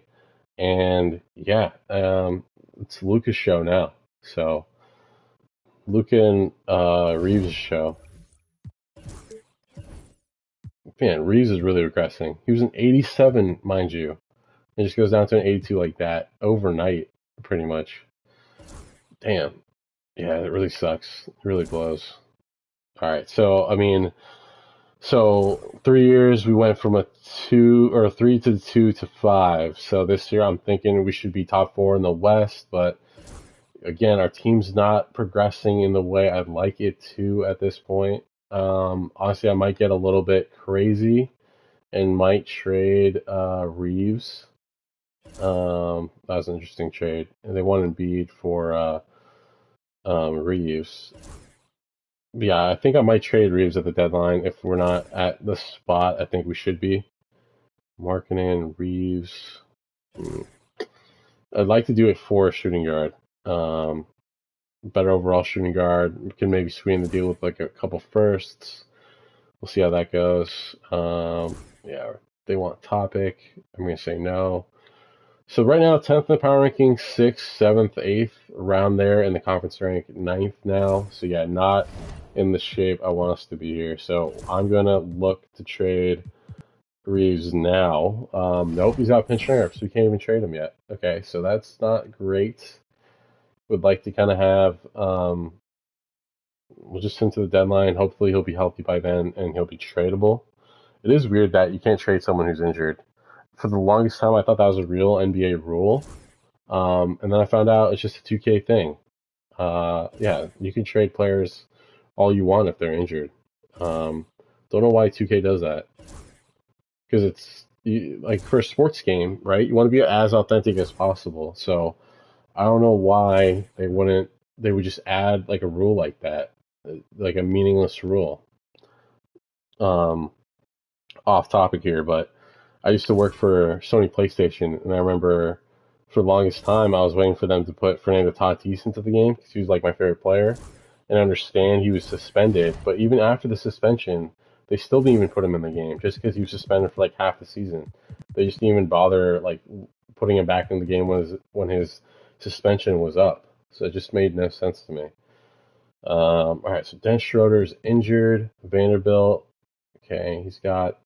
S1: and yeah, it's Luka's show now. So Luka and Reeves' show. Man, Reeves is really regressing. He was an 87, mind you. It just goes down to an 82 like that overnight, pretty much. Damn. Yeah, it really sucks. It really blows. All right, so I mean, 3 years we went from a 3 to 2 to 5. So this year I'm thinking we should be top 4 in the West, but again, our team's not progressing in the way I'd like it to at this point. Honestly, I might get a little bit crazy and might trade Reeves. That was an interesting trade. And they wanted Embiid for Reeves. Yeah, I think I might trade Reeves at the deadline if we're not at the spot I think we should be. Markkanen, Reeves. I'd like to do it for a shooting guard. Better overall shooting guard. We can maybe screen the deal with like a couple firsts. We'll see how that goes. Yeah, they want topic. I'm going to say no. So right now, 10th in the power ranking, 6th, 7th, 8th, around there in the conference rank, 9th now. So yeah, not in the shape I want us to be here. So I'm going to look to trade Reeves now. Nope, he's out pinch nerve, so we can't even trade him yet. Okay, so that's not great. Would like to kind of have, we'll just send to the deadline. Hopefully he'll be healthy by then and he'll be tradable. It is weird that you can't trade someone who's injured. For the longest time, I thought that was a real NBA rule. And then I found out it's just a 2K thing. Yeah, you can trade players all you want if they're injured. Don't know why 2K does that. Because it's like for a sports game, right? You want to be as authentic as possible. So I don't know why they would just add like a rule like that, like a meaningless rule. Off topic here, but I used to work for Sony PlayStation, and I remember for the longest time I was waiting for them to put Fernando Tatis into the game because he was like my favorite player, and I understand he was suspended, but even after the suspension, they still didn't even put him in the game just because he was suspended for like half the season. They just didn't even bother like putting him back in the game when his suspension was up. So it just made no sense to me. All right, so Dennis Schroeder's injured. Vanderbilt, okay, he's got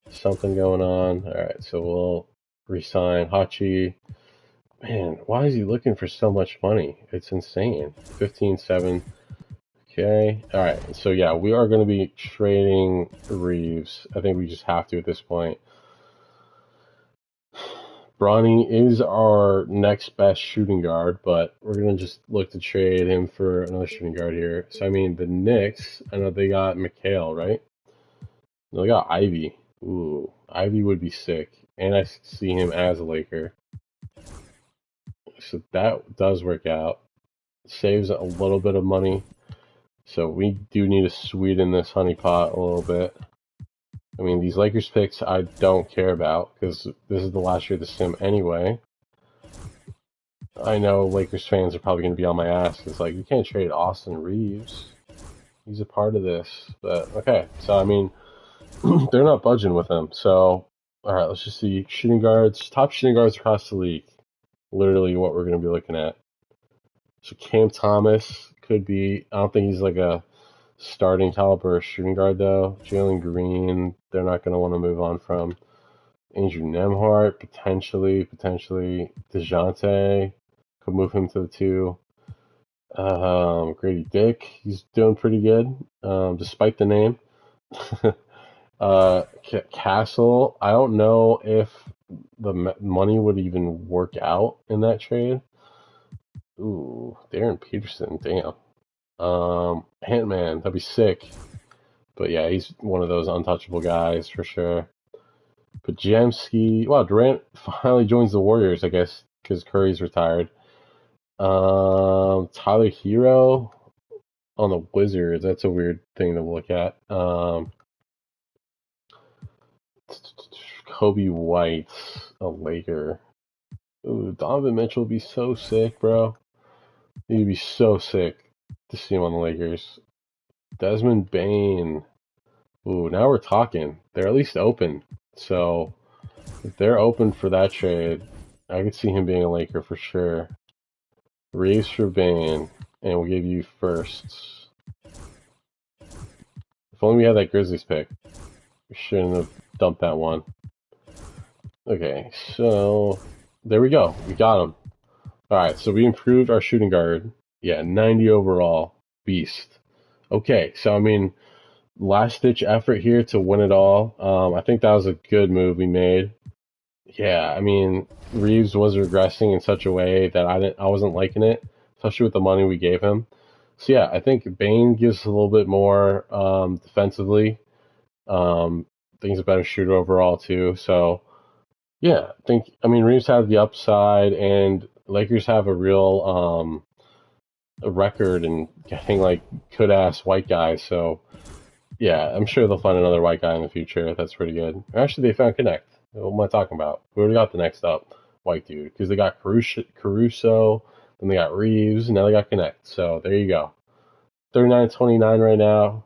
S1: something going on. All right, so we'll resign Hachi. Man, why is he looking for so much money? It's insane. 15-7. Okay. All right. So yeah, we are going to be trading Reeves. I think we just have to at this point. Bronny is our next best shooting guard, but we're going to just look to trade him for another shooting guard here. So I mean, the Knicks, I know they got McHale, right? No, they got Ivy. Ooh, Ivy would be sick. And I see him as a Laker. So that does work out. Saves a little bit of money. So we do need to sweeten this honeypot a little bit. I mean, these Lakers picks I don't care about because this is the last year of the sim anyway. I know Lakers fans are probably going to be on my ass. It's like, you can't trade Austin Reeves. He's a part of this. But, okay. So, I mean, they're not budging with him. So, all right, let's just see. Shooting guards, top shooting guards across the league. Literally what we're going to be looking at. So Cam Thomas could be, I don't think he's like a starting caliber shooting guard though. Jalen Green, they're not going to want to move on from. Andrew Nembhard, potentially. DeJounte, could move him to the 2. Grady Dick, he's doing pretty good, despite the name. Castle, I don't know if the money would even work out in that trade. Ooh, Darren Peterson, damn. Ant-Man, that'd be sick. But yeah, he's one of those untouchable guys for sure. Pajemski, wow, Durant finally joins the Warriors, I guess, because Curry's retired. Tyler Hero on the Wizards, that's a weird thing to look at. Kobe White, a Laker. Ooh, Donovan Mitchell would be so sick, bro. He'd be so sick to see him on the Lakers. Desmond Bane. Ooh, now we're talking. They're at least open. So, if they're open for that trade, I could see him being a Laker for sure. Reeves for Bane, and we'll give you firsts. If only we had that Grizzlies pick. We shouldn't have dumped that one. Okay, so there we go. We got him. Alright, so we improved our shooting guard. Yeah, 90 overall. Beast. Okay, so I mean, last-ditch effort here to win it all. I think that was a good move we made. Yeah, I mean, Reeves was regressing in such a way that I wasn't liking it, especially with the money we gave him. So yeah, I think Bane gives a little bit more defensively. I think he's a better shooter overall too. So yeah, I mean Reeves has the upside, and Lakers have a real a record in getting like good-ass white guys. So yeah, I'm sure they'll find another white guy in the future. That's pretty good. Actually, they found Connect. What am I talking about? We already got the next up white dude because they got Caruso, then they got Reeves, and now they got Connect. So there you go. 39-29 right now.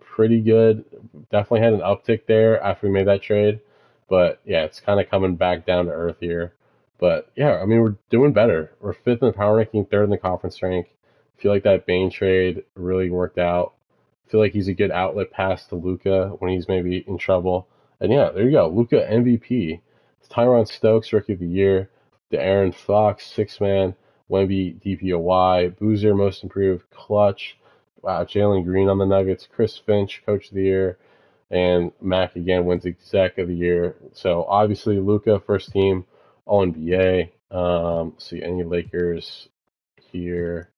S1: Pretty good. Definitely had an uptick there after we made that trade. But yeah, it's kind of coming back down to earth here. But yeah, I mean, we're doing better. We're 5th in the power ranking, 3rd in the conference rank. I feel like that Bane trade really worked out. I feel like he's a good outlet pass to Luka when he's maybe in trouble. And yeah, there you go. Luka MVP. Tyron Stokes, Rookie of the Year. De'Aaron Fox, 6-man. Wemby, DPOY. Boozer, Most Improved. Clutch. Wow, Jalen Green on the Nuggets. Chris Finch, Coach of the Year. And Mac again wins Exec of the Year. So obviously Luka, first team All-NBA. See any Lakers here.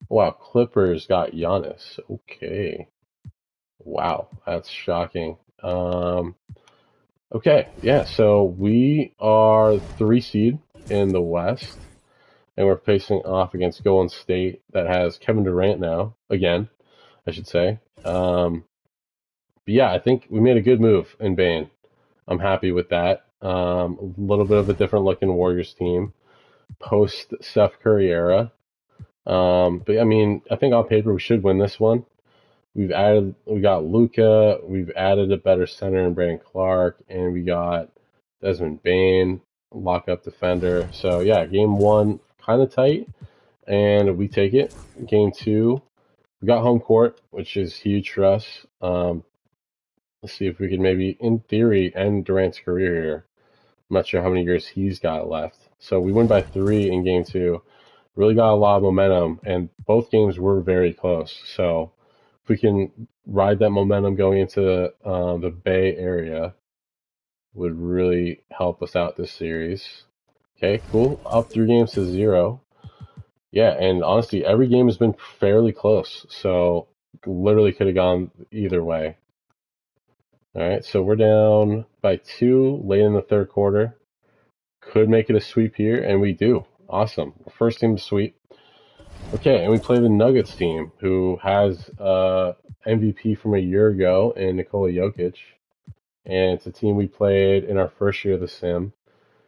S1: Wow, Clippers got Giannis. Okay. Wow, that's shocking. Okay, yeah, so we are 3 seed in the West, and we're facing off against Golden State that has Kevin Durant now, again, I should say. But yeah, I think we made a good move in Bane. I'm happy with that. A little bit of a different looking Warriors team, post Steph Curry era. But I mean, I think on paper we should win this one. We got Luka, we've added a better center in Brandon Clark, and we got Desmond Bane, lock-up defender. So yeah, game 1 kind of tight, and we take it. Game 2, we got home court, which is huge for us. Let's see if we can maybe, in theory, end Durant's career here. I'm not sure how many years he's got left. So we win by 3 in game 2. Really got a lot of momentum, and both games were very close. So if we can ride that momentum going into the Bay Area, would really help us out this series. Okay, cool. Up 3-0. Yeah, and honestly, every game has been fairly close. So literally could have gone either way. All right, so we're down by 2 late in the 3rd quarter. Could make it a sweep here, and we do. Awesome. First team to sweep. Okay, and we play the Nuggets team, who has MVP from a year ago in Nikola Jokic. And it's a team we played in our first year of the sim.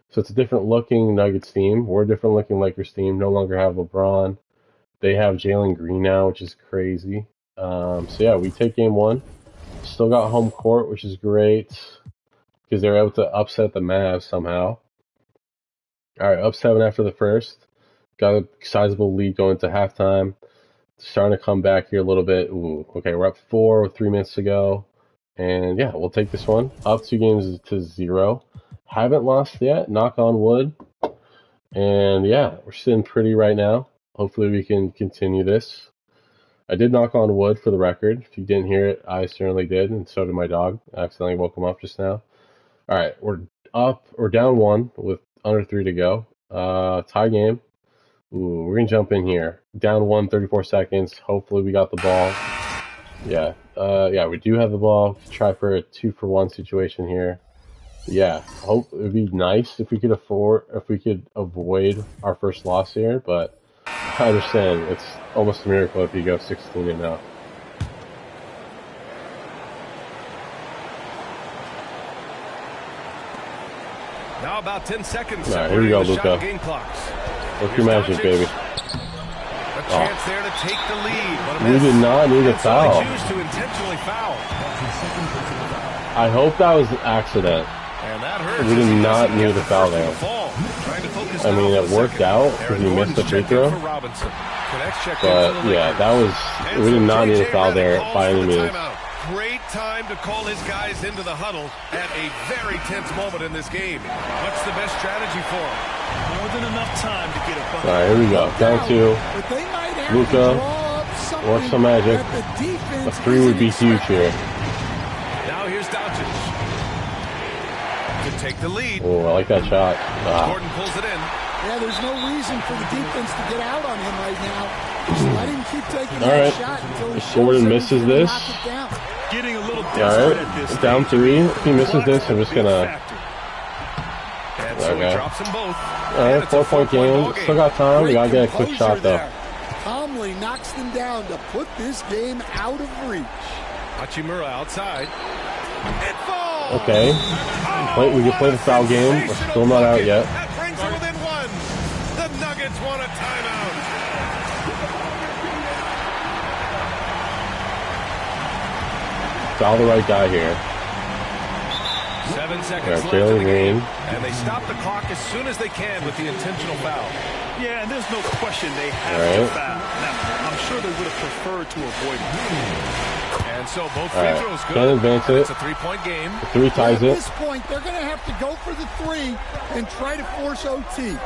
S1: So it's a different looking Nuggets team. We're a different looking Lakers team. No longer have LeBron. They have Jalen Green now, which is crazy. So yeah, we take game 1. Still got home court, which is great, because they were able to upset the Mavs somehow. All right, up 7 after the first. Got a sizable lead going to halftime. Starting to come back here a little bit. Ooh, okay, we're up 4 with 3 minutes to go. And yeah, we'll take this one. Up 2-0. Haven't lost yet, knock on wood. And yeah, we're sitting pretty right now. Hopefully we can continue this. I did knock on wood for the record. If you didn't hear it, I certainly did, and so did my dog. I accidentally woke him up just now. All right, we're down 1 with under 3 to go. Tie game. Ooh, we're going to jump in here. Down 1, 34 seconds. Hopefully we got the ball. Yeah, we do have the ball. Try for a 2-for-1 situation here. Yeah, hope it would be nice if we could avoid our first loss here, but I understand it's almost a miracle if you go 16-0.
S5: Now about 10 seconds.
S1: All right, here we go, Luka. Work your magic, baby.
S5: A chance there to take the lead.
S1: We did not need a foul.
S5: Choose to intentionally foul.
S1: I hope that was an accident.
S5: And that hurts.
S1: We did not need a foul there. I mean, it worked out because we missed the free throw. But yeah, we did not need a foul there by any means.
S5: Great time to call his guys into the huddle at a very tense moment in this game. What's the best strategy for him?
S6: More than enough time to get a bucket.
S1: All right, here we go. Down 2. Luka, work some magic. A 3 would be huge here.
S5: Now here's Dončić to take the lead.
S1: Oh, I like that shot.
S5: Gordon pulls it in.
S6: Yeah, there's no reason for the defense to get out on him right now. Just let him keep taking that shot until he
S1: Gordon misses this.
S6: Getting a little
S1: desperate at this. Down 3. If he misses this, I'm just gonna. Okay. All right, 4-point game. Still got time. We gotta get a quick shot though.
S6: Calmly knocks them down to put this game out of reach.
S5: Hachimura outside. It falls.
S1: Okay. We can play the foul game. We're still not out yet.
S5: That brings them within 1. The Nuggets want a timeout.
S1: Follow the right guy here.
S5: 7 seconds left in the game, and they stop the clock as soon as they can with the intentional foul.
S7: Yeah, and there's no question they have to foul. Now, I'm sure they would have preferred to avoid it.
S5: And so both free throws good.
S1: Can't advance it.
S5: It's a 3-point game.
S1: The 3 ties it.
S6: At this point, they're going to have to go for the 3 and try to force OT.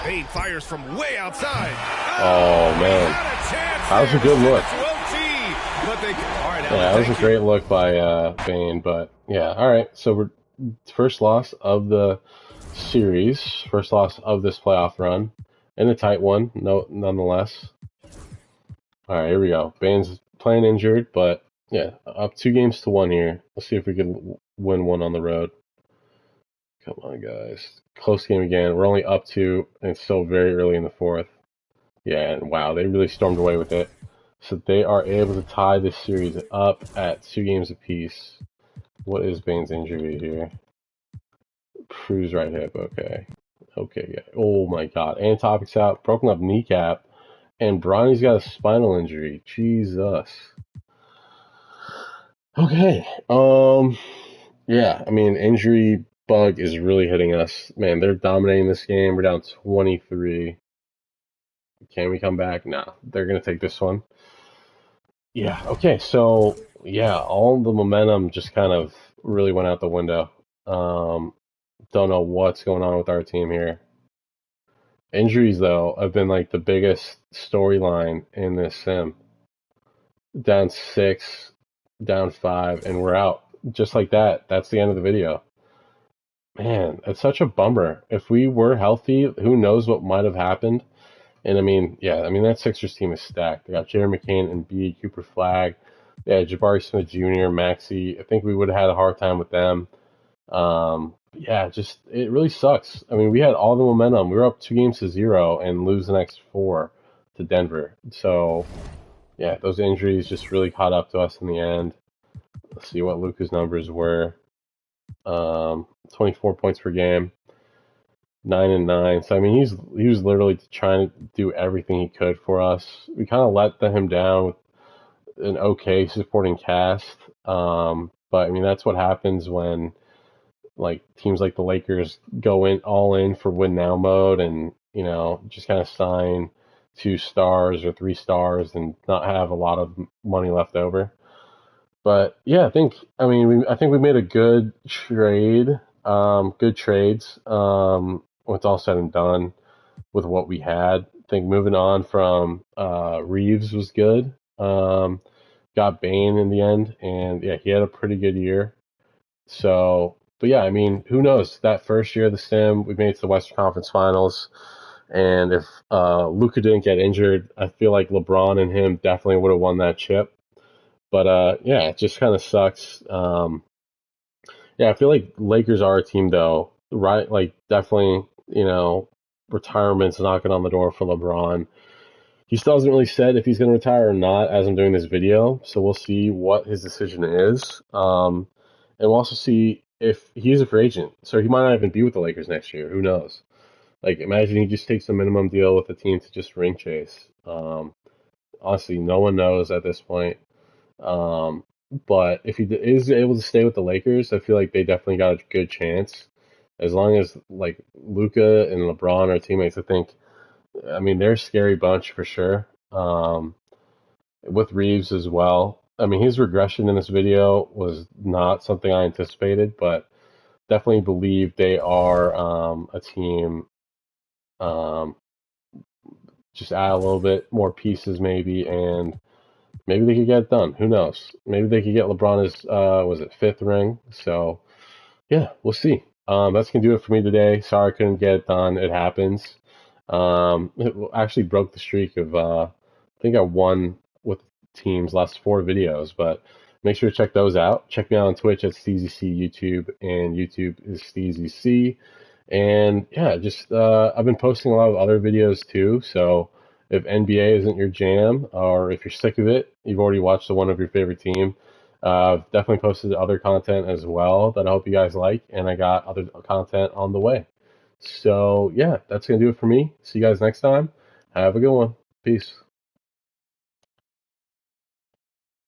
S5: Payne fires from way outside.
S1: Oh, man. That was a good look. Yeah, that was a great look by Payne, but yeah, all right. So we're first loss of the series, first loss of this playoff run, and a tight one, nonetheless. All right, here we go. Payne's playing injured, but yeah, up 2-1 here. Let's see if we can win one on the road. Come on, guys. Close game again. We're only up 2, and it's still very early in the 4th. Yeah, and wow, they really stormed away with it. So they are able to tie this series up at 2 games apiece. What is Payne's injury here? Cruz right hip. Okay. Okay, yeah. Oh my god. Antopic's out. Broken up kneecap. And Bronny's got a spinal injury. Jesus. Okay. Yeah, I mean, injury bug is really hitting us. Man, they're dominating this game. We're down 23. Can we come back? No. They're going to take this one. Yeah, okay, so, yeah, all the momentum just kind of really went out the window. Don't know what's going on with our team here. Injuries, though, have been, like, the biggest storyline in this sim. Down 6, down 5, and we're out. Just like that. That's the end of the video. Man, it's such a bummer. If we were healthy, who knows what might have happened. And I mean, yeah, I mean, that Sixers team is stacked. They got Jerry McCain and B, Cooper Flagg. Yeah, Jabari Smith Jr., Maxey. I think we would have had a hard time with them. Yeah, just, it really sucks. I mean, we had all the momentum. We were up 2-0 and lose the next 4 to Denver. So, yeah, those injuries just really caught up to us in the end. Let's see what Luka's numbers were. 24 points per game. 9 and 9. So I mean, he was literally trying to do everything he could for us. We kind of let him down with an okay supporting cast. But I mean, that's what happens when like teams like the Lakers go in all in for win now mode, and you know, just kind of sign 2 stars or 3 stars and not have a lot of money left over. But yeah, I think we made a good trade. Good trades. When it's all said and done with what we had. I think moving on from Reeves was good. Got Bane in the end, and yeah, he had a pretty good year. So, but yeah, I mean, who knows? That first year of the sim, we made it to the Western Conference Finals, and if Luka didn't get injured, I feel like LeBron and him definitely would have won that chip. But yeah, it just kind of sucks. Yeah, I feel like Lakers are a team though, right? Like definitely, you know, retirement's knocking on the door for LeBron. He still hasn't really said if he's going to retire or not as I'm doing this video, so we'll see what his decision is. And we'll also see if he is a free agent, so he might not even be with the Lakers next year. Who knows? Like, imagine he just takes a minimum deal with the team to just ring chase. Honestly, no one knows at this point. But if he is able to stay with the Lakers, I feel like they definitely got a good chance. As long as like Luka and LeBron are teammates, I mean, they're a scary bunch for sure. With Reeves as well. I mean, his regression in this video was not something I anticipated, but definitely believe they are a team. Just add a little bit more pieces maybe, and maybe they could get it done. Who knows? Maybe they could get LeBron his, was it 5th ring? So, yeah, we'll see. That's going to do it for me today. Sorry I couldn't get it done. It happens. It actually broke the streak of, I think I won with teams last 4 videos, but make sure to check those out. Check me out on Twitch at SteezyC YouTube, and YouTube is SteezyC. And yeah, just, I've been posting a lot of other videos too, so if NBA isn't your jam, or if you're sick of it, you've already watched the one of your favorite team, I've definitely posted other content as well that I hope you guys like, and I got other content on the way. So yeah, that's going to do it for me. See you guys next time. Have a good one. Peace.